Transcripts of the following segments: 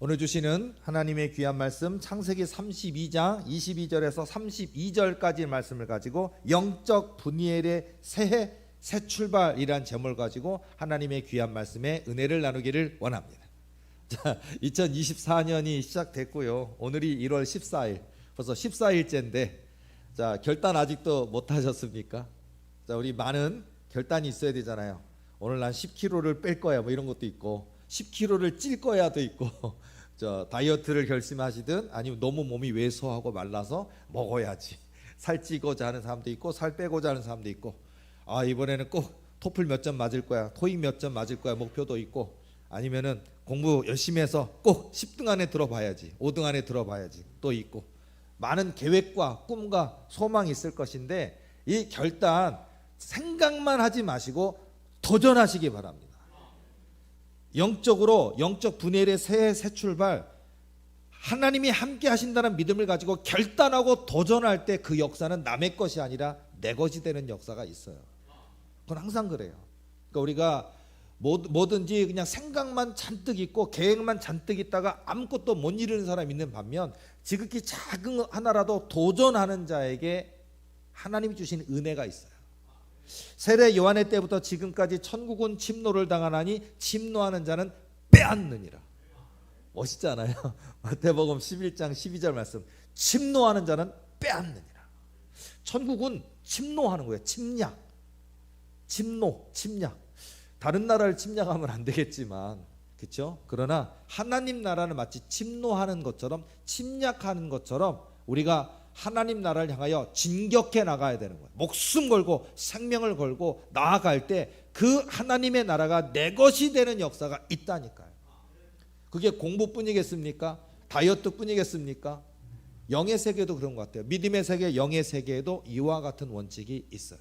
오늘 주시는 하나님의 귀한 말씀 창세기 32장 22절에서 32절까지의 말씀을 가지고 영적 분이엘의 새해 새 출발이란 제목을 가지고 하나님의 귀한 말씀에 은혜를 나누기를 원합니다. 자, 2024년이 시작됐고요. 오늘이 1월 14일, 벌써 14일째인데 자, 결단 아직도 못 하셨습니까? 자, 우리 많은 결단이 있어야 되잖아요. 오늘 난 10kg를 뺄 거야 뭐 이런 것도 있고 10kg를 찔 거야도 있고 저 다이어트를 결심하시든 아니면 너무 몸이 왜소하고 말라서 먹어야지 살찌고자 하는 사람도 있고 살 빼고자 하는 사람도 있고 이번에는 꼭 토플 몇 점 맞을 거야 토익 몇 점 맞을 거야 목표도 있고 아니면은 공부 열심히 해서 꼭 10등 안에 들어봐야지 5등 안에 들어봐야지 또 있고 많은 계획과 꿈과 소망이 있을 것인데 이 결단 생각만 하지 마시고 도전하시기 바랍니다. 영적으로 영적 분열의 새해 새 출발 하나님이 함께 하신다는 믿음을 가지고 결단하고 도전할 때 그 역사는 남의 것이 아니라 내 것이 되는 역사가 있어요. 그건 항상 그래요. 그러니까 우리가 뭐든지 그냥 생각만 잔뜩 있고 계획만 잔뜩 있다가 아무것도 못 이루는 사람이 있는 반면 지극히 작은 하나라도 도전하는 자에게 하나님이 주신 은혜가 있어요. 세례 요한의 때부터 지금까지 천국은 침노를 당하나니 침노하는 자는 빼앗느니라. 멋있잖아요. 마태복음 11장 12절 말씀. 침노하는 자는 빼앗느니라. 천국은 침노하는 거예요. 침략. 침노, 침략. 다른 나라를 침략하면 안 되겠지만 그렇죠? 그러나 하나님 나라는 마치 침노하는 것처럼 침략하는 것처럼 우리가 하나님 나라를 향하여 진격해 나가야 되는 거예요. 목숨 걸고 생명을 걸고 나아갈 때 그 하나님의 나라가 내 것이 되는 역사가 있다니까요. 그게 공부뿐이겠습니까? 다이어트뿐이겠습니까? 영의 세계도 그런 것 같아요. 믿음의 세계, 영의 세계에도 이와 같은 원칙이 있어요.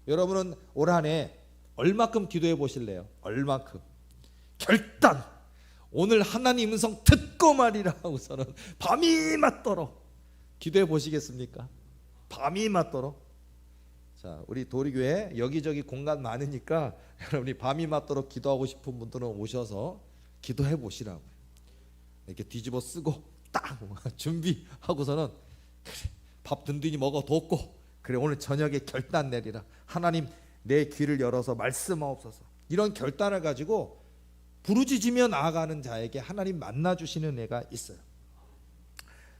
여러분은 올 한 해 얼마큼 기도해 보실래요? 얼마큼? 결단! 오늘 하나님 음성 듣고 말이라 하고서는 밤이 맞도록 기도해 보시겠습니까? 밤이 맞도록. 자, 우리 도리교회 여기저기 공간 많으니까 여러분이 밤이 맞도록 기도하고 싶은 분들은 오셔서 기도해 보시라고요. 이렇게 뒤집어 쓰고 딱 준비하고서는 그래, 밥 든든히 먹어 뒀고 그래 오늘 저녁에 결단 내리라. 하나님 내 귀를 열어서 말씀하옵소서. 이런 결단을 가지고 부르짖으며 나아가는 자에게 하나님 만나주시는 애가 있어요.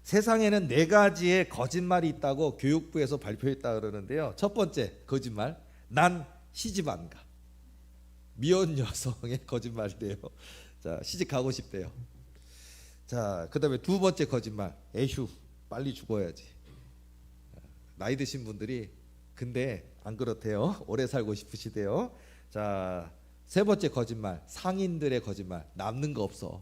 세상에는 4가지의 거짓말이 있다고 교육부에서 발표했다 그러는데요. 첫 번째 거짓말, 난 시집 안 가. 미혼 여성의 거짓말이래요. 자, 시집 가고 싶대요. 자, 그다음에 두 번째 거짓말, 에휴 빨리 죽어야지. 나이 드신 분들이 근데 안 그렇대요. 오래 살고 싶으시대요. 자, 세 번째 거짓말, 상인들의 거짓말, 남는 거 없어.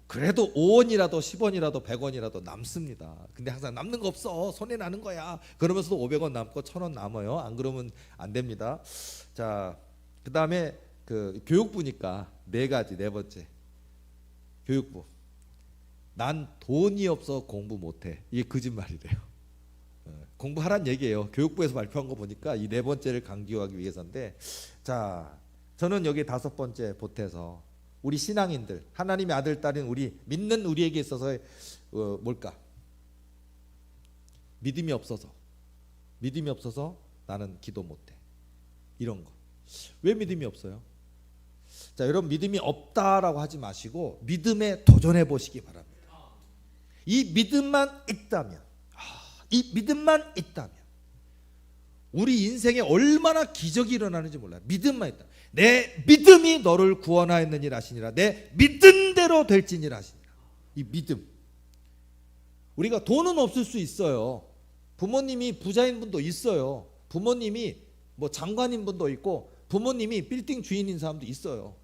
그래도 5원이라도 10원이라도 100원이라도 남습니다. 근데 항상 남는 거 없어. 손해 나는 거야. 그러면서도 500원 남고 1000원 남아요. 안 그러면 안 됩니다. 자, 그다음에 그 교육부니까 4가지. 네 번째. 교육부. 난 돈이 없어 공부 못 해. 이게 거짓말이래요. 공부하란 얘기예요. 교육부에서 발표한 거 보니까 이 4번째를 강조하기 위해서인데 자, 저는 여기 5번째 보태서 우리 신앙인들 하나님의 아들 딸인 우리 믿는 우리에게 있어서의 뭘까? 믿음이 없어서 나는 기도 못해. 이런 거. 왜 믿음이 없어요? 자, 여러분 믿음이 없다라고 하지 마시고 믿음에 도전해 보시기 바랍니다. 이 믿음만 있다면 우리 인생에 얼마나 기적이 일어나는지 몰라요. 믿음만 있다. 내 믿음이 너를 구원하였느니라 하시니라. 내 믿은 대로 될지니라 하시니라. 이 믿음. 우리가 돈은 없을 수 있어요. 부모님이 부자인 분도 있어요. 부모님이 뭐 장관인 분도 있고 부모님이 빌딩 주인인 사람도 있어요.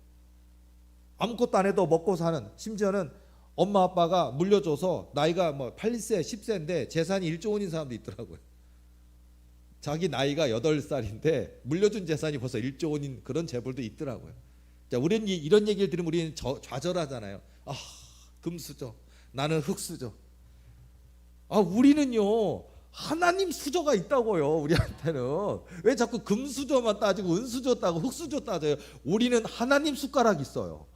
아무것도 안 해도 먹고 사는, 심지어는 엄마 아빠가 물려줘서 나이가 뭐 8세 10세인데 재산이 1조 원인 사람도 있더라고요. 자기 나이가 8살인데 물려준 재산이 벌써 1조 원인 그런 재벌도 있더라고요. 자, 우리는 이런 얘기를 들으면 우리는 좌절하잖아요. 금수저, 나는 흙수저. 우리는요 하나님 수저가 있다고요. 우리한테는 왜 자꾸 금수저만 따지고 은수저 따고 흙수저 따져요. 우리는 하나님 숟가락 있어요.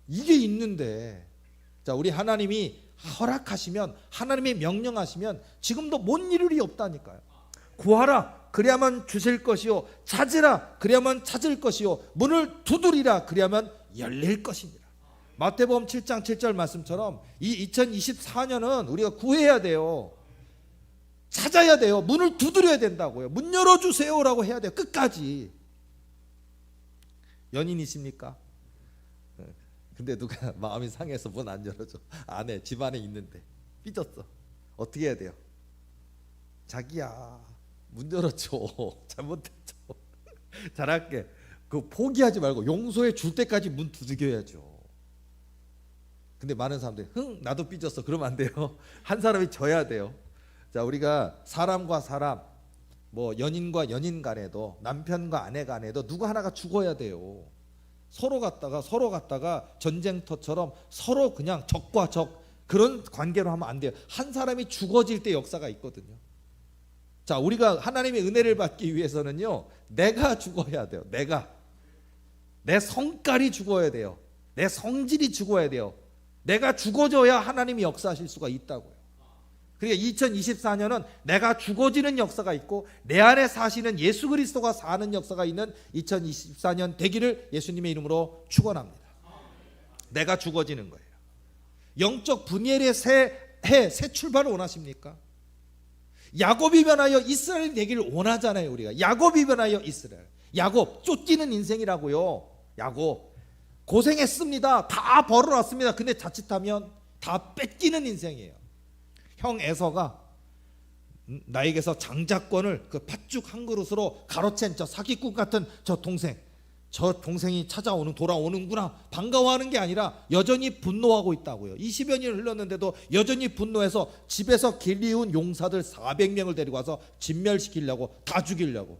이게 있는데, 자, 우리 하나님이 허락하시면, 하나님이 명령하시면 지금도 못 이룰 일이 없다니까요. 구하라 그래야만 주실 것이요, 찾으라 그래야만 찾을 것이요, 문을 두드리라 그래야만 열릴 것이니라. 마태복음 7장 7절 말씀처럼 이 2024년은 우리가 구해야 돼요. 찾아야 돼요. 문을 두드려야 된다고요. 문 열어주세요라고 해야 돼요. 끝까지. 연인이십니까? 근데 누가 마음이 상해서 문 안 열어줘. 안에, 집 안에 있는데 삐졌어. 어떻게 해야 돼요? 자기야 문 열어줘. 잘못했죠. 잘할게. 그 포기하지 말고 용서해 줄 때까지 문 두드려야죠. 근데 많은 사람들이 나도 삐졌어 그러면 안 돼요. 한 사람이 져야 돼요. 자, 우리가 사람과 사람, 뭐 연인과 연인 간에도, 남편과 아내 간에도 누구 하나가 죽어야 돼요. 서로 갔다가 전쟁터처럼 서로 그냥 적과 적 그런 관계로 하면 안 돼요. 한 사람이 죽어질 때 역사가 있거든요. 자, 우리가 하나님의 은혜를 받기 위해서는요, 내가 죽어야 돼요. 내 성깔이 죽어야 돼요. 내 성질이 죽어야 돼요. 내가 죽어져야 하나님이 역사하실 수가 있다고요. 그러니까 2024년은 내가 죽어지는 역사가 있고 내 안에 사시는 예수 그리스도가 사는 역사가 있는 2024년 되기를 예수님의 이름으로 축원합니다. 내가 죽어지는 거예요. 영적 분열의 새 출발을 원하십니까? 야곱이 변하여 이스라엘이 되기를 원하잖아요. 우리가 야곱이 변하여 이스라엘. 야곱 쫓기는 인생이라고요. 야곱 고생했습니다. 다 벌어놨습니다. 근데 자칫하면 다 뺏기는 인생이에요. 형 에서가 나에게서 장자권을 그 팥죽 한 그릇으로 가로챈 저 사기꾼 같은 저 동생이 돌아오는구나 반가워하는 게 아니라 여전히 분노하고 있다고요. 20여 년이 흘렀는데도 여전히 분노해서 집에서 길리운 용사들 400명을 데리고 와서 진멸시키려고, 다 죽이려고.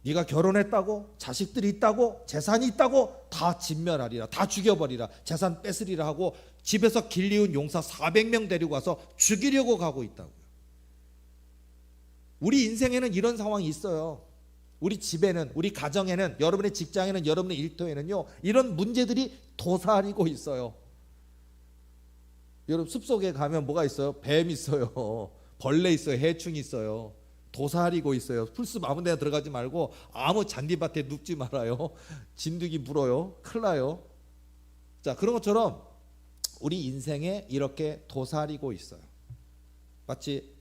네가 결혼했다고, 자식들이 있다고, 재산이 있다고 다 진멸하리라, 다 죽여버리라, 재산 뺏으리라 하고 집에서 길리운 용사 400명 데리고 와서 죽이려고 가고 있다고요. 우리 인생에는 이런 상황이 있어요. 우리 집에는, 우리 가정에는, 여러분의 직장에는, 여러분의 일터에는요, 이런 문제들이 도사리고 있어요. 여러분 숲속에 가면 뭐가 있어요? 뱀 있어요. 벌레 있어요. 해충 있어요. 도사리고 있어요. 풀숲 아무 데나 들어가지 말고 아무 잔디밭에 눕지 말아요. 진드기 물어요. 큰일 나요. 자, 그런 것처럼 우리 인생에 이렇게 도사리고 있어요. 마치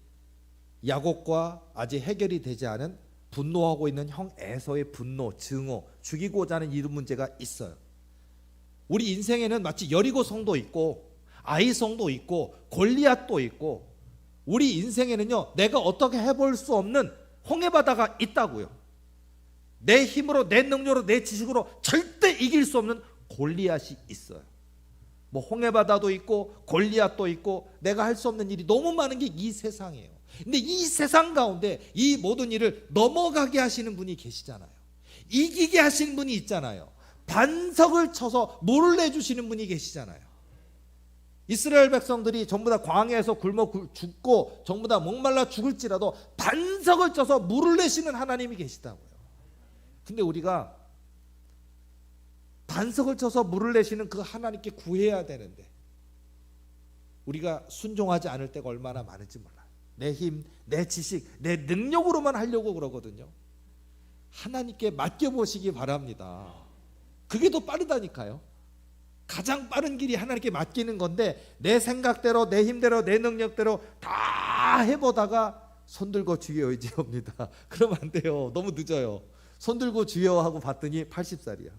야곱과 아직 해결이 되지 않은 분노하고 있는 형 에서의 분노, 증오, 죽이고자 하는 이런 문제가 있어요. 우리 인생에는 마치 여리고성도 있고 아이성도 있고 골리앗도 있고, 우리 인생에는요, 내가 어떻게 해볼 수 없는 홍해바다가 있다고요. 내 힘으로, 내 능력으로, 내 지식으로 절대 이길 수 없는 골리앗이 있어요. 뭐 홍해바다도 있고 골리앗도 있고 내가 할 수 없는 일이 너무 많은 게 이 세상이에요. 근데 이 세상 가운데 이 모든 일을 넘어가게 하시는 분이 계시잖아요. 이기게 하시는 분이 있잖아요. 반석을 쳐서 물을 내주시는 분이 계시잖아요. 이스라엘 백성들이 전부 다 광야에서 굶어 죽고 전부 다 목말라 죽을지라도 반석을 쳐서 물을 내시는 하나님이 계시다고요. 근데 우리가 반석을 쳐서 물을 내시는 그 하나님께 구해야 되는데 우리가 순종하지 않을 때가 얼마나 많은지 몰라요. 내 힘, 내 지식, 내 능력으로만 하려고 그러거든요. 하나님께 맡겨보시기 바랍니다. 그게 더 빠르다니까요. 가장 빠른 길이 하나님께 맡기는 건데, 내 생각대로, 내 힘대로, 내 능력대로 다 해보다가 손들고 주여 의지합니다. 그러면 안 돼요. 너무 늦어요. 손들고 주여 하고 봤더니 80살이야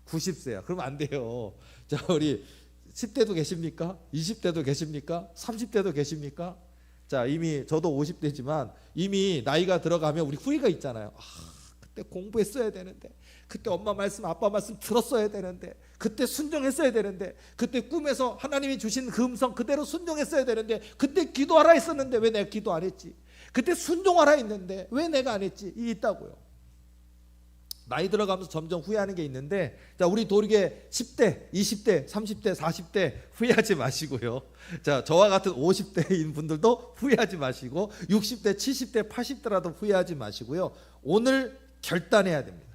90세야. 그러면 안 돼요. 자, 우리 10대도 계십니까? 20대도 계십니까? 30대도 계십니까? 자, 이미 저도 50대지만 이미 나이가 들어가면 우리 후회가 있잖아요. 그때 공부했어야 되는데, 그때 엄마 말씀 아빠 말씀 들었어야 되는데, 그때 순종했어야 되는데, 그때 꿈에서 하나님이 주신 그 음성 그대로 순종했어야 되는데, 그때 기도하라 했었는데 왜 내가 기도 안 했지? 그때 순종하라 했는데 왜 내가 안 했지? 이 있다고요. 나이 들어가면서 점점 후회하는 게 있는데, 자, 우리 도리게 10대, 20대, 30대, 40대 후회하지 마시고요. 자, 저와 같은 50대인 분들도 후회하지 마시고 60대, 70대, 80대라도 후회하지 마시고요. 오늘 결단해야 됩니다.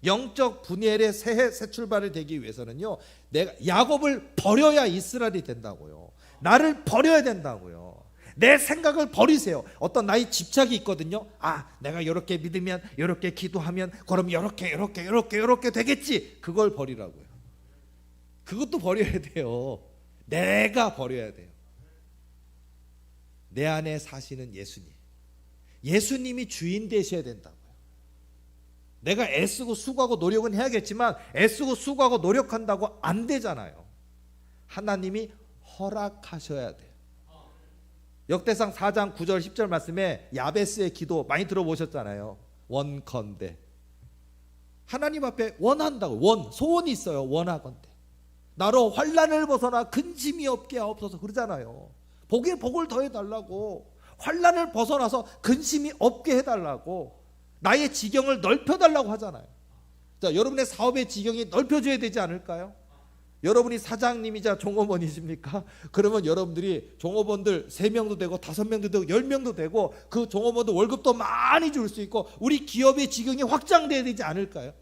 영적 분열의 새 출발이 되기 위해서는요, 내가 야곱을 버려야 이스라엘이 된다고요. 나를 버려야 된다고요. 내 생각을 버리세요. 어떤 나의 집착이 있거든요. 내가 이렇게 믿으면, 이렇게 기도하면, 그럼 이렇게 되겠지. 그걸 버리라고요. 그것도 버려야 돼요. 내가 버려야 돼요. 내 안에 사시는 예수님. 예수님이 주인 되셔야 된다고요. 내가 애쓰고 수고하고 노력은 해야겠지만 애쓰고 수고하고 노력한다고 안 되잖아요. 하나님이 허락하셔야 돼요. 역대상 4장 9절 10절 말씀에 야베스의 기도 많이 들어보셨잖아요. 원컨대. 하나님 앞에 원한다고. 소원이 있어요. 원하건대 나로 환난을 벗어나 근심이 없게 하옵소서 그러잖아요. 복을 더해달라고. 환난을 벗어나서 근심이 없게 해달라고. 나의 지경을 넓혀달라고 하잖아요. 자, 여러분의 사업의 지경이 넓혀져야 되지 않을까요? 여러분이 사장님이자 종업원이십니까? 그러면 여러분들이 종업원들 3명도 되고 5명도 되고 10명도 되고 그 종업원들 월급도 많이 줄 수 있고 우리 기업의 지경이 확장돼야 되지 않을까요?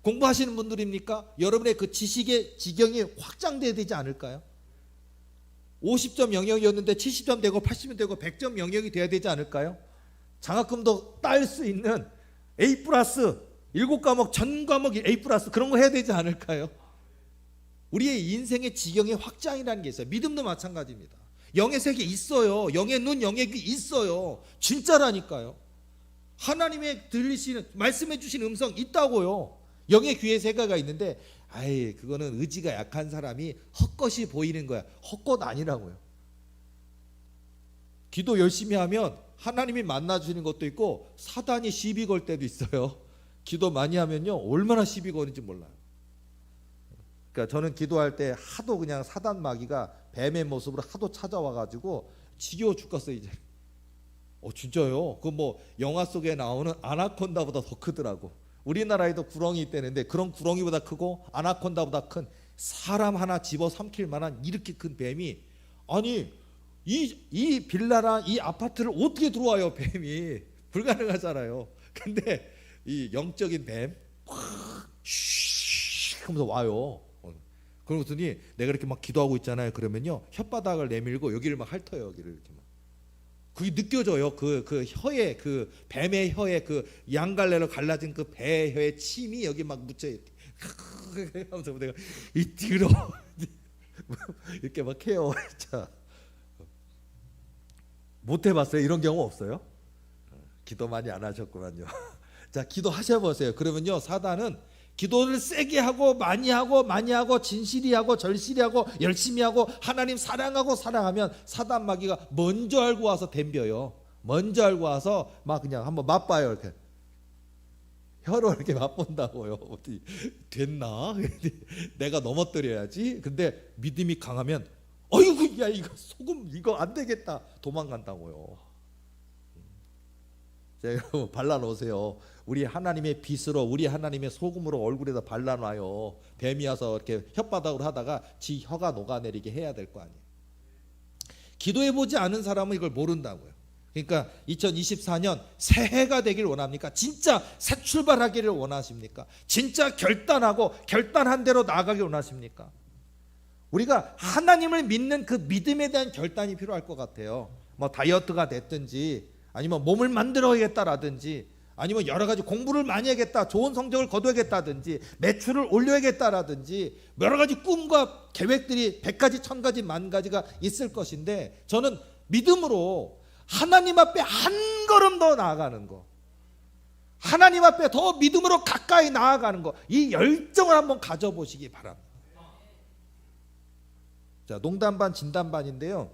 공부하시는 분들입니까? 여러분의 그 지식의 지경이 확장돼야 되지 않을까요? 50점 영역이었는데 70점 되고 80점 되고 100점 영역이 돼야 되지 않을까요? 장학금도 딸 수 있는 A+, 7과목 전 과목 A+ 그런 거 해야 되지 않을까요? 우리의 인생의 지경의 확장이라는 게 있어요. 믿음도 마찬가지입니다. 영의 세계 있어요. 영의 눈, 영의 귀 있어요. 진짜라니까요. 하나님의 들리시는 말씀해 주신 음성 있다고요. 영의 귀의 세계가 있는데 그거는 의지가 약한 사람이 헛것이 보이는 거야. 헛것 아니라고요. 기도 열심히 하면 하나님이 만나주는 것도 있고 사단이 시비 걸 때도 있어요. 기도 많이 하면요 얼마나 시비 거는지 몰라요. 그러니까 저는 기도할 때 하도 그냥 사단 마귀가 뱀의 모습으로 하도 찾아와가지고 지겨워 죽겠어요 이제. 진짜요? 그 뭐 영화 속에 나오는 아나콘다보다 더 크더라고. 우리나라에도 구렁이 있다는데 그런 구렁이보다 크고 아나콘다보다 큰 사람 하나 집어삼킬 만한 이렇게 큰 뱀이 이 빌라랑 이 아파트를 어떻게 들어와요? 뱀이 불가능하잖아요. 근데 이 영적인 뱀 하면서 와요. 그러더니 내가 이렇게 막 기도하고 있잖아요. 그러면요 혓바닥을 내밀고 여기를 막 핥어요. 여기를 이렇게 막. 그게 느껴져요. 그 혀에 그 뱀의 혀에 그 양갈래로 갈라진 그 배 혀에 침이 여기 막 묻혀요. 하면서 내가 이 뒤로 이렇게 막 해요. 자, 못 해봤어요? 이런 경우 없어요? 기도 많이 안 하셨구만요. 자, 기도하셔 보세요. 그러면요 사단은 기도를 세게 하고 많이 하고 진실히 하고 절실히 하고 열심히 하고 하나님 사랑하면 사단 마귀가 먼저 알고 와서 덤벼요. 먼저 알고 와서 막 그냥 한번 맛봐요. 이렇게 혀로 이렇게 맛본다고요. 어디 됐나? 내가 넘어뜨려야지. 근데 믿음이 강하면 어이구 야 이거 소금 이거 안 되겠다 도망간다고요. 여러분 발라놓으세요. 우리 하나님의 빛으로 우리 하나님의 소금으로 얼굴에다 발라놔요. 뱀이 와서 이렇게 혓바닥으로 하다가 지 혀가 녹아내리게 해야 될 거 아니에요. 기도해보지 않은 사람은 이걸 모른다고요. 그러니까 2024년 새해가 되길 원합니까? 진짜 새 출발하기를 원하십니까? 진짜 결단한 대로 나아가길 원하십니까? 우리가 하나님을 믿는 그 믿음에 대한 결단이 필요할 것 같아요. 뭐 다이어트가 됐든지 아니면 몸을 만들어야겠다라든지 아니면 여러 가지 공부를 많이 해야겠다, 좋은 성적을 거둬야겠다든지 매출을 올려야겠다라든지 여러 가지 꿈과 계획들이 100가지, 1000가지, 10,000가지가 있을 것인데 저는 믿음으로 하나님 앞에 한 걸음 더 나아가는 거, 하나님 앞에 더 믿음으로 가까이 나아가는 거, 이 열정을 한번 가져보시기 바랍니다. 자, 농담 반 진담 반인데요.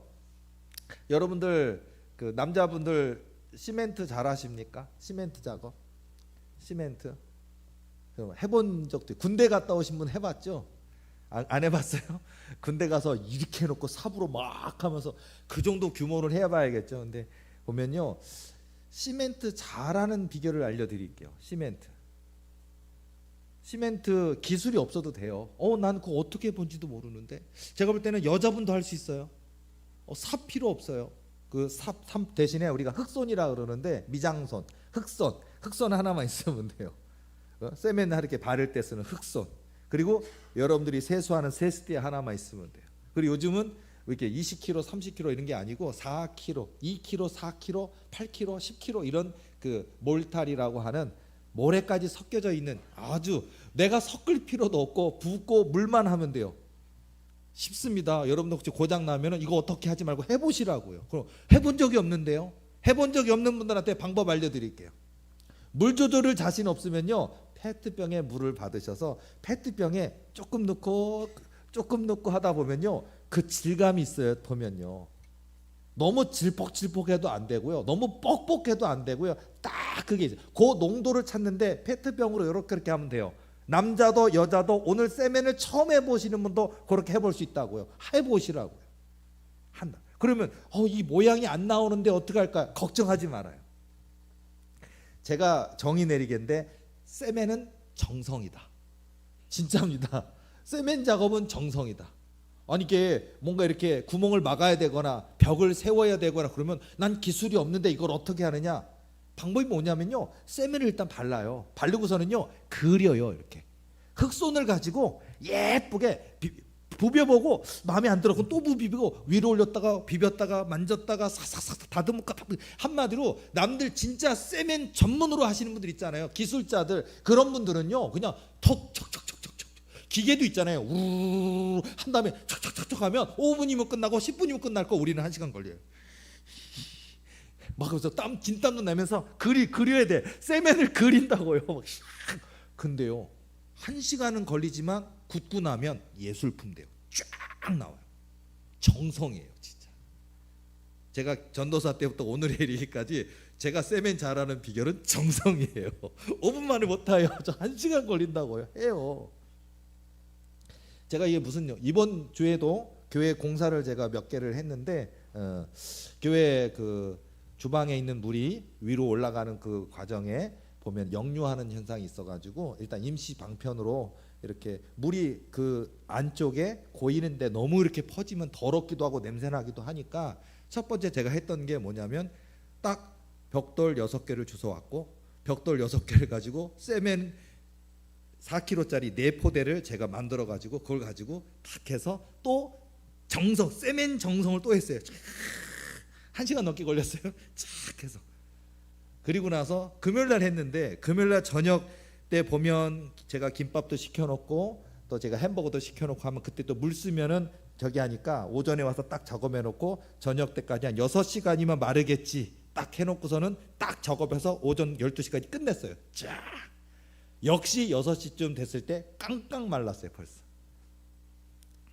여러분들 그 남자분들 시멘트 잘 하십니까? 시멘트 작업? 시멘트? 해본 적도 군대 갔다 오신 분 해봤죠? 안 해봤어요? 군대 가서 이렇게 해놓고 삽으로 막 하면서 그 정도 규모를 해봐야겠죠. 근데 보면요 시멘트 잘하는 비결을 알려드릴게요. 시멘트 기술이 없어도 돼요. 난 그거 어떻게 본지도 모르는데 제가 볼 때는 여자분도 할 수 있어요. 삽 필요 없어요. 그 삽 대신에 우리가 흑손이라 그러는데 미장손, 흑손 흑손 하나만 있으면 돼요. 세멘 이렇게 바를 때 쓰는 흑손. 그리고 여러분들이 세수하는 세스티에 하나만 있으면 돼요. 그리고 요즘은 이렇게 20kg, 30kg 이런 게 아니고 4kg, 2kg, 4kg, 8kg, 10kg 이런 그 몰탈이라고 하는 모래까지 섞여져 있는 아주 내가 섞을 필요도 없고 붓고 물만 하면 돼요. 쉽습니다. 여러분들 혹시 고장 나면은 이거 어떻게 하지 말고 해보시라고요. 그럼 해본 적이 없는데요. 해본 적이 없는 분들한테 방법 알려드릴게요. 물 조절을 자신 없으면요, 페트병에 물을 받으셔서 페트병에 조금 넣고 하다 보면요, 그 질감이 있어요. 보면요, 너무 질퍽질퍽해도 안 되고요, 너무 뻑뻑해도 안 되고요. 딱 그게 있어요. 그 농도를 찾는데 페트병으로 이렇게 하면 돼요. 남자도 여자도 오늘 세멘을 처음 해보시는 분도 그렇게 해볼 수 있다고요. 해보시라고요. 한다. 그러면 이 모양이 안 나오는데 어떻게 할까? 걱정하지 말아요. 제가 정의 내리겠는데 세멘은 정성이다. 진짜입니다. 세멘 작업은 정성이다. 아니 이게 뭔가 이렇게 구멍을 막아야 되거나 벽을 세워야 되거나 그러면 난 기술이 없는데 이걸 어떻게 하느냐? 방법이 뭐냐면요, 세멘을 일단 발라요. 바르고서는요, 그려요. 이렇게 흑손을 가지고 예쁘게 부벼보고 마음에 안 들어 그럼 또 부비고 위로 올렸다가 비볐다가 만졌다가 싹싹싹 다듬고 한마디로 남들 진짜 세멘 전문으로 하시는 분들 있잖아요. 기술자들, 그런 분들은요 그냥 톡톡톡톡톡 기계도 있잖아요. 우르르 한 다음에 척척척척 하면 5분이면 끝나고 10분이면 끝날 거 우리는 1시간 걸려요. 막 그래서 진땀도 나면서 그려야 돼. 세멘을 그린다고요. 근데요, 1시간은 걸리지만 굳고 나면 예술품 돼요. 쫙 나와요. 정성이에요, 진짜. 제가 전도사 때부터 오늘에 이르기까지 제가 세멘 잘하는 비결은 정성이에요. 5분 만에 못해요. 저 1시간 걸린다고요. 해요. 제가 이게 이번 주에도 교회 공사를 제가 몇 개를 했는데 교회 그 주방에 있는 물이 위로 올라가는 그 과정에 보면 역류하는 현상이 있어가지고 일단 임시 방편으로 이렇게 물이 그 안쪽에 고이는데 너무 이렇게 퍼지면 더럽기도 하고 냄새나기도 하니까 첫 번째 제가 했던 게 뭐냐면 딱 벽돌 6개를 주워왔고 벽돌 6개를 가지고 세멘 4kg짜리 4포대를 제가 만들어 가지고 그걸 가지고 탁 해서 또 세멘 정성을 또 했어요. 1시간 넘게 걸렸어요. 쫙 해서. 그리고 나서 금요일날 했는데 금요일날 저녁 때 보면 제가 김밥도 시켜놓고 또 제가 햄버거도 시켜놓고 하면 그때 또 물 쓰면은 저기 하니까 오전에 와서 딱 작업해놓고 저녁 때까지 한 6시간이면 마르겠지 딱 해놓고서는 딱 작업해서 오전 12시까지 끝냈어요. 쫙. 역시 6시쯤 됐을 때 깡깡 말랐어요. 벌써.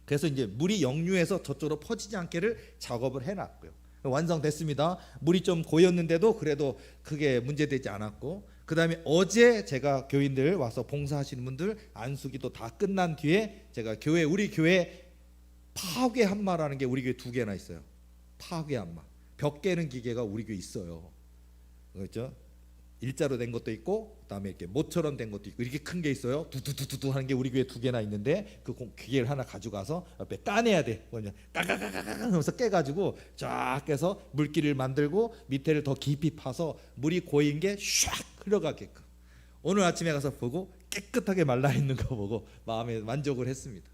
그래서 이제 물이 역류해서 저쪽으로 퍼지지 않게를 작업을 해놨고요. 완성됐습니다. 물이 좀 고였는데도 그래도 크게 문제되지 않았고, 그 다음에 어제 제가 교인들 와서 봉사하시는 분들 안수기도 다 끝난 뒤에 제가 우리 교회 파괴 한마라는 게 우리 교회 2개나 있어요. 파괴 한마. 벽 깨는 기계가 우리 교회 있어요. 그렇죠? 일자로 된 것도 있고 그다음에 이렇게 모처럼 된 것도 있고 이렇게 큰 게 있어요. 두두두두 하는 게 우리 교회 2개나 있는데 그 기계를 하나 가져가서 옆에 까내야 돼. 뭐냐, 까까까까 하면서 깨가지고 쫙 깨서 물기를 만들고 밑에를 더 깊이 파서 물이 고인 게 샥 흘러가게끔. 오늘 아침에 가서 보고 깨끗하게 말라 있는 거 보고 마음에 만족을 했습니다.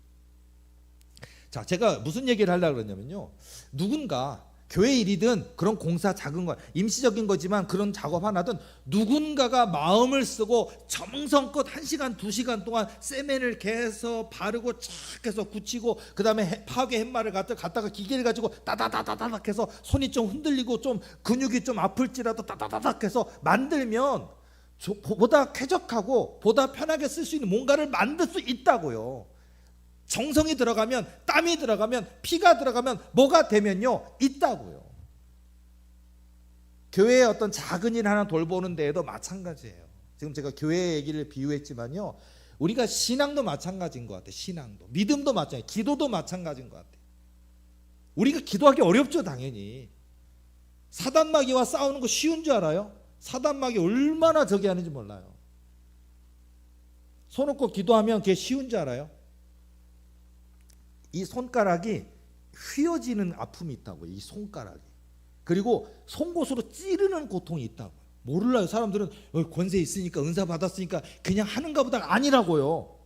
자, 제가 무슨 얘기를 하려고 그러냐면요, 누군가 교회 일이든 그런 공사 작은 거 임시적인 거지만 그런 작업 하나든 누군가가 마음을 쓰고 정성껏 1시간 2시간 동안 세멘을 계속 바르고 착 해서 굳히고 그 다음에 파괴 햇마를 갖다가 기계를 가지고 따다다다닥 해서 손이 좀 흔들리고 좀 근육이 좀 아플지라도 따다다닥 해서 만들면 보다 쾌적하고 보다 편하게 쓸 수 있는 뭔가를 만들 수 있다고요. 정성이 들어가면, 땀이 들어가면, 피가 들어가면 뭐가 되면요, 있다고요. 교회의 어떤 작은 일 하나 돌보는 데에도 마찬가지예요. 지금 제가 교회 얘기를 비유했지만요, 우리가 신앙도 마찬가지인 것 같아요. 신앙도, 믿음도 마찬가지예요. 기도도 마찬가지인 것 같아요. 우리가 기도하기 어렵죠, 당연히. 사단마귀와 싸우는 거 쉬운 줄 알아요? 사단마귀 얼마나 저기 하는지 몰라요. 손 놓고 기도하면 그게 쉬운 줄 알아요? 이 손가락이 휘어지는 아픔이 있다고요. 이 손가락이. 그리고 송곳으로 찌르는 고통이 있다고요. 몰라요. 사람들은 권세 있으니까 은사 받았으니까 그냥 하는가 보다. 아니라고요.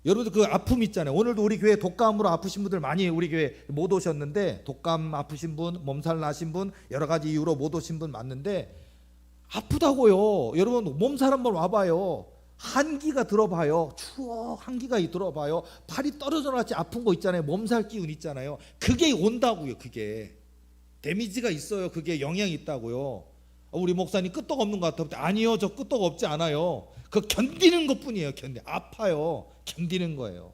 여러분들 그 아픔 있잖아요. 오늘도 우리 교회 독감으로 아프신 분들 많이 우리 교회 못 오셨는데, 독감 아프신 분, 몸살 나신 분, 여러 가지 이유로 못 오신 분 많는데 아프다고요. 여러분 몸살 한번 와봐요. 한기가 들어봐요. 추워. 한기가 들어봐요. 팔이 떨어져 나지 아픈 거 있잖아요. 몸살 기운 있잖아요. 그게 온다고요. 그게 데미지가 있어요. 그게 영향이 있다고요. 우리 목사님 끄떡 없는 것 같아요. 아니요, 저 끄떡 없지 않아요. 그 견디는 것뿐이에요. 아파요. 견디는 거예요.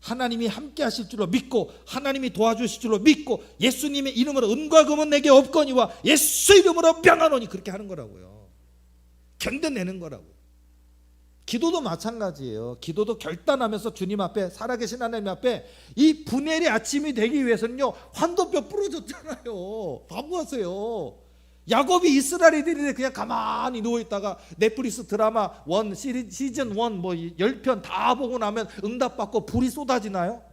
하나님이 함께 하실 줄로 믿고, 하나님이 도와주실 줄로 믿고, 예수님의 이름으로 은과 금은 내게 없거니와 예수 이름으로 명하노니, 그렇게 하는 거라고요. 견뎌내는 거라고요. 기도도 마찬가지예요. 기도도 결단하면서 주님 앞에, 살아계신 하나님 앞에, 이 분해의 아침이 되기 위해서는요, 환도뼈 부러졌잖아요. 바보하세요. 야곱이 이스라엘들이 그냥 가만히 누워있다가 넷플릭스 드라마 시즌 1 뭐 10편 다 보고 나면 응답받고 불이 쏟아지나요?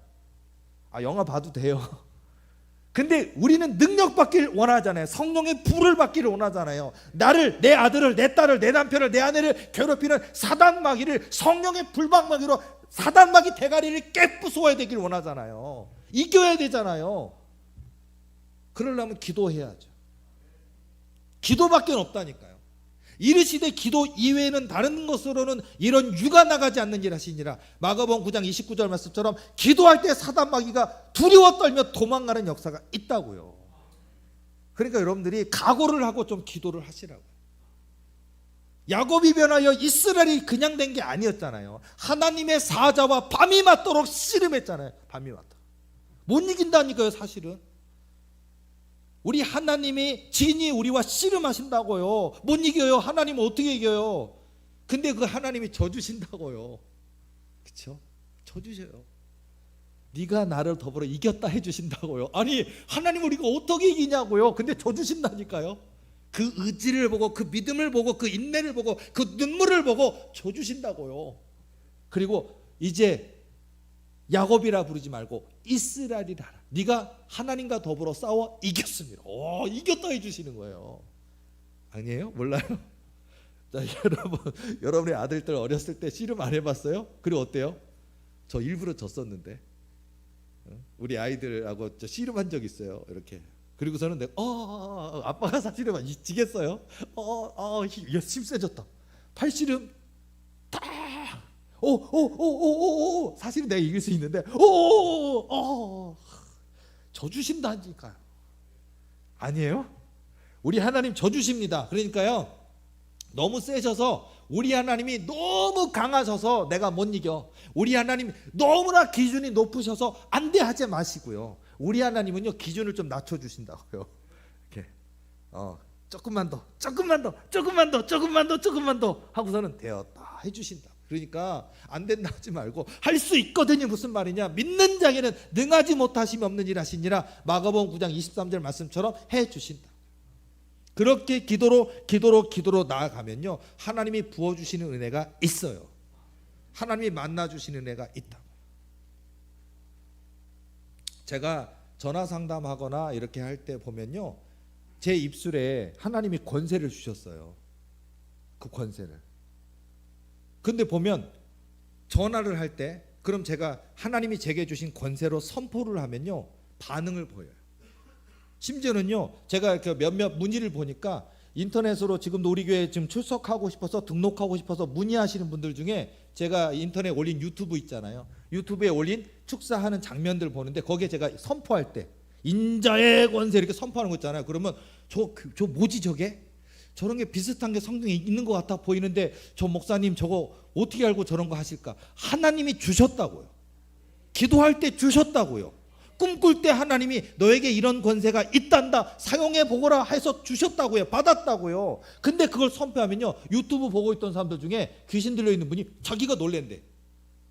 영화 봐도 돼요. 근데 우리는 능력 받기를 원하잖아요. 성령의 불을 받기를 원하잖아요. 나를, 내 아들을, 내 딸을, 내 남편을, 내 아내를 괴롭히는 사단마귀를 성령의 불방마귀로, 사단마귀 대가리를 깨부숴야 되길 원하잖아요. 이겨야 되잖아요. 그러려면 기도해야죠. 기도밖에 없다니까요. 이르시되 기도 이외에는 다른 것으로는 이런 유가 나가지 않는 일 하시니라. 마가복음 9장 29절 말씀처럼 기도할 때 사단마귀가 두려워 떨며 도망가는 역사가 있다고요. 그러니까 여러분들이 각오를 하고 좀 기도를 하시라고요. 야곱이 변하여 이스라엘이 그냥 된 게 아니었잖아요. 하나님의 사자와 밤이 맞도록 씨름했잖아요. 밤이 맞도록. 못 이긴다니까요. 사실은 우리 하나님이 진히 우리와 씨름하신다고요. 못 이겨요. 하나님은 어떻게 이겨요? 근데 그 하나님이 져주신다고요. 그렇죠? 져주셔요. 네가 나를 더불어 이겼다 해주신다고요. 아니, 하나님 우리가 어떻게 이기냐고요. 근데 져주신다니까요. 그 의지를 보고, 그 믿음을 보고, 그 인내를 보고, 그 눈물을 보고 져주신다고요. 그리고 이제 야곱이라 부르지 말고 이스라엘이라 하라. 네가 하나님과 더불어 싸워 이겼습니다. 이겼다 해주시는 거예요. 아니에요? 몰라요? 자, 여러분의 아들들 어렸을 때 씨름 안 해봤어요? 그리고 어때요? 저 일부러 졌었는데, 우리 아이들하고 저 씨름한 적 있어요. 이렇게. 그리고서는 내가 아빠가 사실은 지겠어요? 힘 세졌다. 팔씨름 딱 사실은 내가 이길 수 있는데 져주신다니까요. 아니에요? 우리 하나님 져주십니다. 그러니까요, 너무 세셔서, 우리 하나님이 너무 강하셔서 내가 못 이겨, 우리 하나님 너무나 기준이 높으셔서 안 돼 하지 마시고요. 우리 하나님은요, 기준을 좀 낮춰주신다고요. 이렇게 조금만 더 하고서는 되었다 해주신다. 그러니까 안 된다 하지 말고 할 수 있거든요. 무슨 말이냐? 믿는 자에게는 능하지 못하심이 없는 일 하시니라. 마가복음 9장 23절 말씀처럼 해주신다. 그렇게 기도로 나아가면요, 하나님이 부어주시는 은혜가 있어요. 하나님이 만나주시는 은혜가 있다. 제가 전화 상담하거나 이렇게 할 때 보면요, 제 입술에 하나님이 권세를 주셨어요. 그 권세를. 근데 보면 전화를 할 때, 그럼 제가 하나님이 제게 주신 권세로 선포를 하면요, 반응을 보여요. 심지어는요, 제가 그 몇몇 문의를 보니까 인터넷으로 지금도 우리 교회에 지금 출석하고 싶어서, 등록하고 싶어서 문의하시는 분들 중에, 제가 인터넷에 올린 유튜브 있잖아요. 유튜브에 올린 축사하는 장면들 보는데, 거기에 제가 선포할 때 인자의 권세 이렇게 선포하는 거 있잖아요. 그러면 저 뭐지 저게? 저런 게 비슷한 게 성경에 있는 것 같아 보이는데, 저 목사님 저거 어떻게 알고 저런 거 하실까? 하나님이 주셨다고요. 기도할 때 주셨다고요. 꿈꿀 때 하나님이 너에게 이런 권세가 있단다, 사용해 보거라 해서 주셨다고요. 받았다고요. 근데 그걸 선포하면요, 유튜브 보고 있던 사람들 중에 귀신 들려있는 분이 자기가 놀랜대.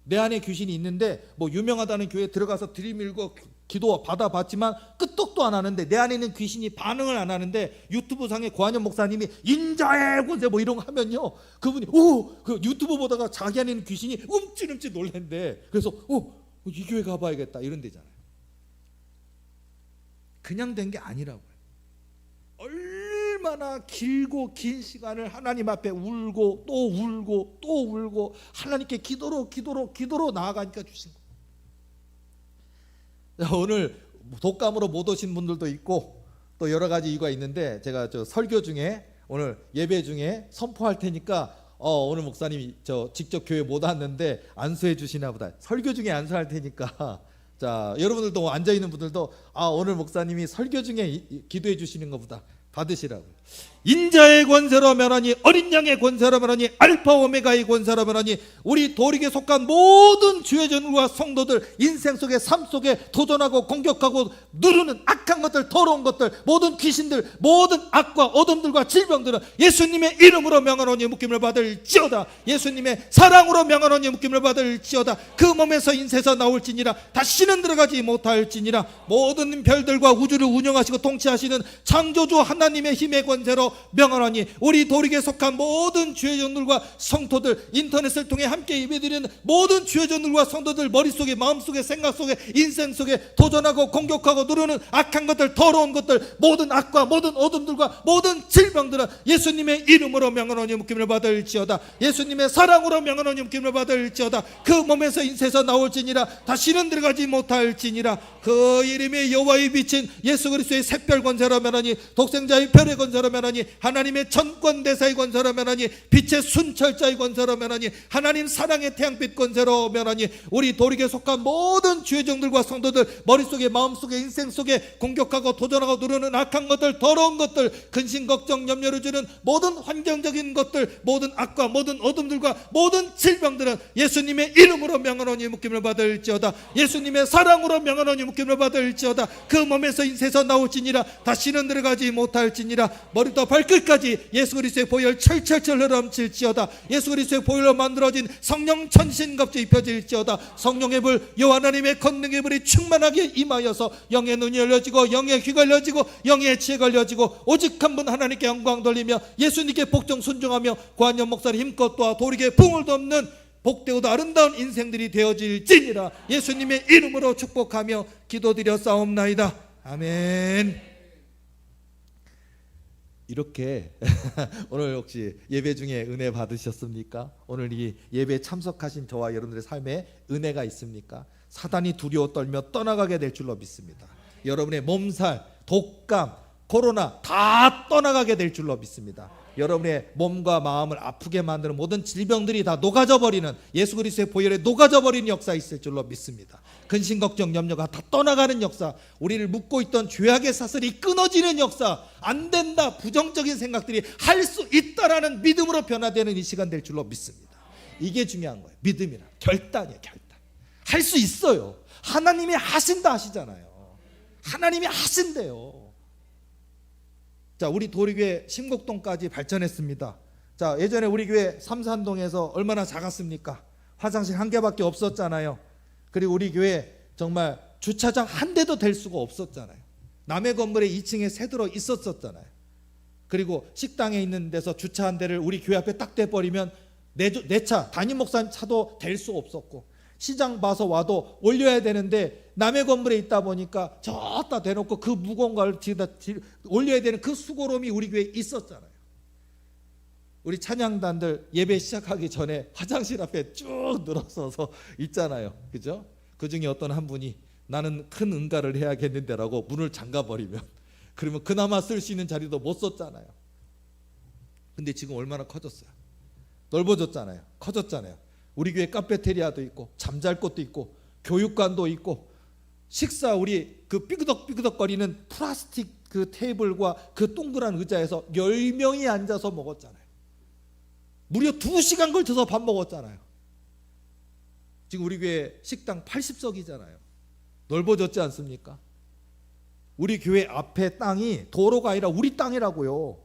내 안에 귀신이 있는데 뭐 유명하다는 교회에 들어가서 들이밀고 기도 받아봤지만 끄떡도 안 하는데, 내 안에 있는 귀신이 반응을 안 하는데, 유튜브 상에 고한영 목사님이 인자의 권세 뭐 이런 거 하면요, 그분이 그 유튜브 보다가 자기 안에 있는 귀신이 움찔움찔 놀랜대. 그래서 이 교회 가봐야겠다 이런 데잖아요. 그냥 된 게 아니라고요. 얼마나 길고 긴 시간을 하나님 앞에 울고 또 울고 또 울고 하나님께 기도로 나아가니까 주신 거예요. 오늘 독감으로 못 오신 분들도 있고 또 여러 가지 이유가 있는데, 제가 저 설교 중에 오늘 예배 중에 선포할 테니까 오늘 목사님이 저 직접 교회 못 왔는데 안수해 주시나 보다. 설교 중에 안수할 테니까 자, 여러분들도 앉아 있는 분들도 오늘 목사님이 설교 중에 기도해 주시는 것보다 받으시라고. 인자의 권세로 멸하니 어린 양의 권세로 멸하니 알파 오메가의 권세로 멸하니 우리 도릭에 속한 모든 주의 종들과 성도들, 인생 속에 삶 속에 도전하고 공격하고 누르는 악한 것들, 더러운 것들, 모든 귀신들, 모든 악과 어둠들과 질병들은 예수님의 이름으로 명하노니 묶임을 받을지어다. 예수님의 사랑으로 명하노니 묶임을 받을지어다. 그 몸에서 인세서 나올지니라. 다시는 들어가지 못할지니라. 모든 별들과 우주를 운영하시고 통치하시는 창조주 하나님의 힘의 권세로 명하노니 우리 도릭에 속한 모든 주의 종들과 성도들, 인터넷을 통해 함께 예배드리는 모든 주의 종들과 성도들 머릿속에, 마음속에, 생각 속에, 인생 속에 도전하고 공격하고 누르는 악한 것들, 더러운 것들, 모든 악과 모든 어둠들과 모든 질병들은 예수님의 이름으로 명하노니 묶임을 받을지어다. 예수님의 사랑으로 명하노니 묶임을 받을지어다. 그 몸에서 인세서 나올지니라. 다시는 들어가지 못할지니라. 그 이름의 여호와의 빛인 예수 그리스도의 샛별 권세로 명하니 독생자의 별의 권세로 명하니 하나님의 전권대사의 권세로 면하니 빛의 순철자의 권세로 면하니 하나님 사랑의 태양빛 권세로 면하니 우리 도릭에 속한 모든 주의 종들과 성도들 머릿속에, 마음속에, 인생 속에 공격하고 도전하고 누르는 악한 것들, 더러운 것들, 근심, 걱정, 염려를 주는 모든 환경적인 것들, 모든 악과 모든 어둠들과 모든 질병들은 예수님의 이름으로 명하노니 묶임을 받을지어다. 예수님의 사랑으로 명하노니 묶임을 받을지어다. 그 몸에서 인세서 나올지니라. 다시는 들어가지 못할지니라. 머리부터 발끝까지 예수 그리스도의 보혈 철철철 흘러넘칠지어다. 예수 그리스도의 보혈로 만들어진 성령 천신갑주 입혀질지어다. 성령의 불, 여호와 하나님의 권능의 불이 충만하게 임하여서 영의 눈이 열려지고 영의 귀가 열려지고 영의 지혜가 열려지고 오직 한 분 하나님께 영광 돌리며 예수님께 복종 순종하며 고한영 목사의 힘껏 도와 도릭의 붕을 덮는 복되고도 아름다운 인생들이 되어질지니라. 예수님의 이름으로 축복하며 기도드려 싸움나이다. 아멘. 이렇게 오늘 혹시 예배 중에 은혜 받으셨습니까? 오늘 이 예배에 참석하신 저와 여러분들의 삶에 은혜가 있습니까? 사단이 두려워 떨며 떠나가게 될 줄로 믿습니다. 여러분의 몸살, 독감, 코로나 다 떠나가게 될 줄로 믿습니다. 여러분의 몸과 마음을 아프게 만드는 모든 질병들이 다 녹아져 버리는, 예수 그리스도의 보혈에 녹아져 버리는 역사 있을 줄로 믿습니다. 근심, 걱정, 염려가 다 떠나가는 역사, 우리를 묶고 있던 죄악의 사슬이 끊어지는 역사, 안 된다, 부정적인 생각들이 할 수 있다라는 믿음으로 변화되는 이 시간 될 줄로 믿습니다. 이게 중요한 거예요. 믿음이란 결단이에요. 결단. 할 수 있어요. 하나님이 하신다 하시잖아요. 하나님이 하신대요. 자, 우리 도리교회 신곡동까지 발전했습니다. 자, 예전에 우리 교회 삼산동에서 얼마나 작았습니까? 화장실 한 개밖에 없었잖아요. 그리고 우리 교회 정말 주차장 한 대도 될 수가 없었잖아요. 남의 건물에 2층에 새들어 있었잖아요. 그리고 식당에 있는 데서 주차 한 대를 우리 교회 앞에 딱 대버리면 내 차, 담임 목사님 차도 될 수 없었고, 시장 봐서 와도 올려야 되는데 남의 건물에 있다 보니까 저기다 대놓고 그 무거운 걸 올려야 되는 그 수고로움이 우리 교회에 있었잖아요. 우리 찬양단들 예배 시작하기 전에 화장실 앞에 쭉 늘어서서 있잖아요. 그죠? 그 중에 어떤 한 분이 나는 큰 응가를 해야겠는데라고 문을 잠가버리면, 그러면 그나마 쓸 수 있는 자리도 못 썼잖아요. 근데 지금 얼마나 커졌어요? 넓어졌잖아요. 커졌잖아요. 우리 교회 카페테리아도 있고 잠잘 곳도 있고 교육관도 있고, 식사 우리 그 삐그덕삐그덕거리는 플라스틱 그 테이블과 그 동그란 의자에서 10명이 앉아서 먹었잖아요. 무려 2시간 걸쳐서 밥 먹었잖아요. 지금 우리 교회 식당 80석이잖아요. 넓어졌지 않습니까? 우리 교회 앞에 땅이 도로가 아니라 우리 땅이라고요.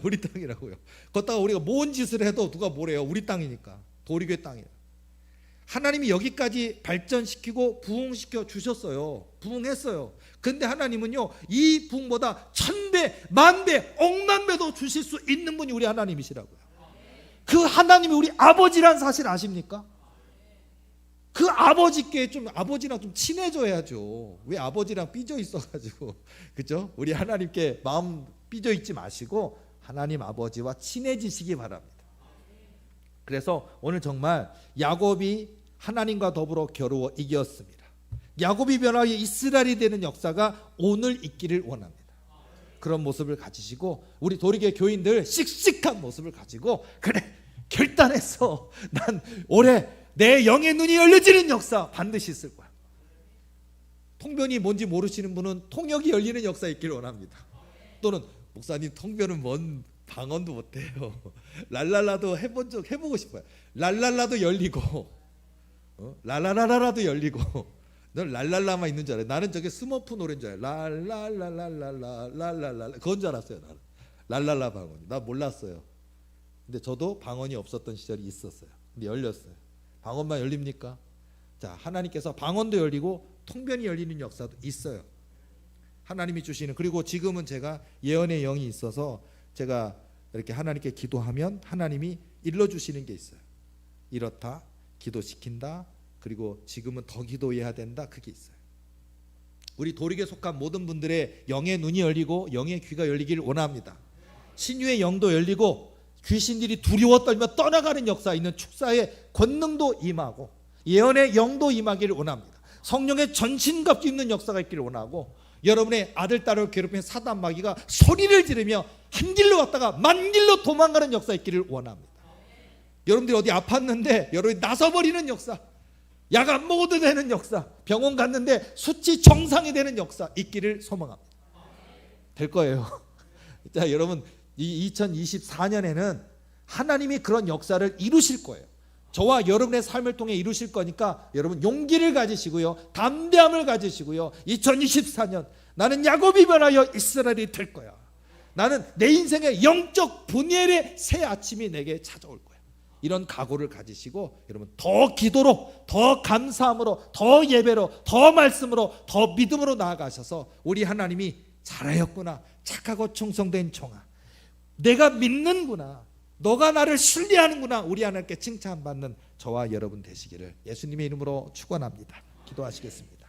우리 땅이라고요. 걷다가 우리가 뭔 짓을 해도 누가 뭐래요? 우리 땅이니까. 도리교회 땅이에요. 하나님이 여기까지 발전시키고 부흥시켜 주셨어요. 부흥했어요. 근데 하나님은요, 이 부흥보다 1000배, 10,000배, 억만배도 주실 수 있는 분이 우리 하나님이시라고요. 그 하나님이 우리 아버지란 사실 아십니까? 그 아버지께 좀 아버지랑 좀 친해져야죠. 왜 아버지랑 삐져 있어가지고 그죠? 우리 하나님께 마음 삐져 있지 마시고 하나님 아버지와 친해지시기 바랍니다. 그래서 오늘 정말 야곱이 하나님과 더불어 겨루어 이겼습니다. 야곱이 변화해 이스라엘이 되는 역사가 오늘 있기를 원합니다. 그런 모습을 가지시고 우리 도리교 교인들 씩씩한 모습을 가지고 그래 결단했어. 난 올해 내 영의 눈이 열려지는 역사 반드시 있을 거야. 통변이 뭔지 모르시는 분은 통역이 열리는 역사 있기를 원합니다. 또는 목사님 통변은 뭔 방언도 못해요. 랄랄라도 해보고 싶어요. 랄랄라도 열리고 랄라라라라도 열리고 넌 랄랄라만 있는 줄 알아요. 나는 저게 스머프 노래인 줄 알아요. 랄랄랄랄랄랄랄랄라 그건 줄 알았어요. 나는 랄랄라 방언 나 몰랐어요. 근데 저도 방언이 없었던 시절이 있었어요. 근데 열렸어요. 방언만 열립니까? 자, 하나님께서 방언도 열리고 통변이 열리는 역사도 있어요. 하나님이 주시는. 그리고 지금은 제가 예언의 영이 있어서 제가 이렇게 하나님께 기도하면 하나님이 일러주시는 게 있어요. 이렇다, 기도시킨다, 그리고 지금은 더 기도해야 된다, 그게 있어요. 우리 도리교에 속한 모든 분들의 영의 눈이 열리고 영의 귀가 열리기를 원합니다. 신유의 영도 열리고 귀신들이 두려워 떨며 떠나가는 역사 있는 축사의 권능도 임하고 예언의 영도 임하기를 원합니다. 성령의 전신갑주 입는 역사가 있기를 원하고 여러분의 아들, 딸을 괴롭히는 사단 마귀가 소리를 지르며 한 길로 갔다가 만 길로 도망가는 역사 있기를 원합니다. 여러분들이 어디 아팠는데 여러분이 나서버리는 역사, 약 안 먹어도 되는 역사, 병원 갔는데 수치 정상이 되는 역사 있기를 소망합니다. 될 거예요. 자, 여러분 이 2024년에는 하나님이 그런 역사를 이루실 거예요. 저와 여러분의 삶을 통해 이루실 거니까 여러분 용기를 가지시고요, 담대함을 가지시고요. 2024년 나는 야곱이 변하여 이스라엘이 될 거야. 나는 내 인생의 영적 분열의 새 아침이 내게 찾아올 거야. 이런 각오를 가지시고 여러분 더 기도로, 더 감사함으로, 더 예배로, 더 말씀으로, 더 믿음으로 나아가셔서 우리 하나님이 잘하였구나, 착하고 충성된 종아, 내가 믿는구나, 너가 나를 신뢰하는구나, 우리 하나님께 칭찬받는 저와 여러분 되시기를 예수님의 이름으로 축원합니다. 기도하시겠습니다.